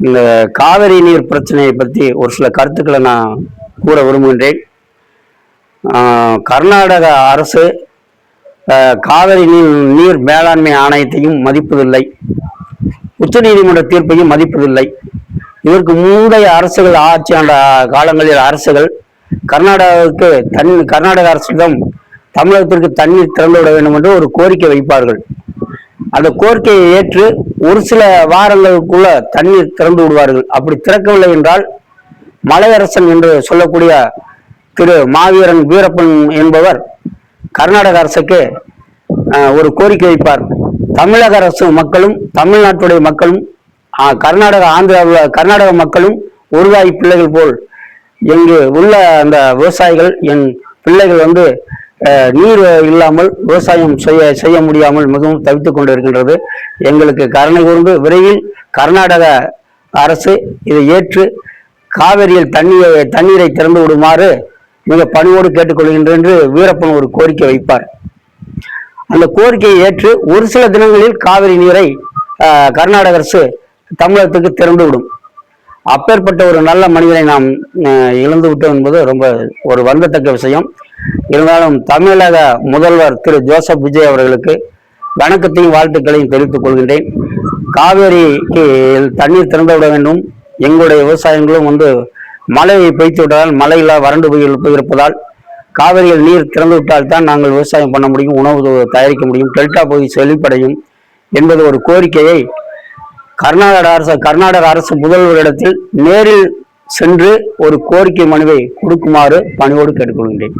இந்த காவிரி நீர் பிரச்சனையை பற்றி ஒரு சில கருத்துக்களை நான் கூற விரும்புகின்றேன். கர்நாடக அரசு காவிரி நீர் மேலாண்மை ஆணையத்தையும் மதிப்பதில்லை, உச்ச நீதிமன்ற தீர்ப்பையும் மதிப்பதில்லை. இதற்கு முந்தைய அரசுகள், ஆட்சி ஆண்ட காலங்களில் அரசுகள் கர்நாடக அரசிடம் தமிழகத்திற்கு தண்ணீர் திறந்து விட வேண்டும் என்று ஒரு கோரிக்கை வைப்பார்கள். அந்த கோரிக்கையை ஏற்று ஒரு சில வாரங்களுக்குள்ள தண்ணீர் திறந்து விடுவார்கள். அப்படி திறக்கவில்லை என்றால் மலையரசன் என்று சொல்லக்கூடிய திரு மாவீரன் வீரப்பன் என்பவர் கர்நாடக அரசுக்கு ஒரு கோரிக்கை வைப்பார். தமிழக அரசு மக்களும் தமிழ்நாட்டுடைய மக்களும் கர்நாடக மக்களும் ஒருவாய் பிள்ளைகள் போல் எங்கு உள்ள அந்த விவசாயிகள், என் பிள்ளைகள் நீர் இல்லாமல் விவசாயம் செய்ய முடியாமல் மிகவும் தவித்துக் கொண்டு இருக்கின்றது. எங்களுக்கு கருணை கூர்ந்து விரைவில் கர்நாடக அரசு இதை ஏற்று காவிரியில் தண்ணீரை திறந்து விடுமாறு மிக பணிவோடு கேட்டுக்கொள்கின்றேன் என்று வீரப்பன் ஒரு கோரிக்கை வைப்பார். அந்த கோரிக்கையை ஏற்று ஒரு சில தினங்களில் காவிரி நீரை கர்நாடக அரசு தமிழகத்துக்கு திறந்து விடும். அப்பேற்பட்ட ஒரு நல்ல மனிதனை நாம் இழந்து விட்டோம் என்பது ரொம்ப ஒரு வருந்தத்தக்க விஷயம். இருந்தாலும் தமிழக முதல்வர் திரு ஜோசப் விஜய் அவர்களுக்கு வணக்கத்தையும் வாழ்த்துக்களையும் தெரிவித்துக் கொள்கின்றேன். காவேரிக்கு தண்ணீர் திறந்து விட வேண்டும். எங்களுடைய விவசாயங்களும் மழையை பெய்த்து விட்டதால் மழையில்லா வறண்டு போயிருப்பதால் காவிரியில் நீர் திறந்து விட்டால் தான் நாங்கள் விவசாயம் பண்ண முடியும், உணவு தயாரிக்க முடியும், டெல்டா பகுதி செழிப்படையும் என்பது ஒரு கோரிக்கையை கர்நாடக அரசு முதல்வரிடத்தில் நேரில் சென்று ஒரு கோரிக்கை மனுவை கொடுக்குமாறு பணிவோடு கேட்டுக்கொள்கின்றேன்.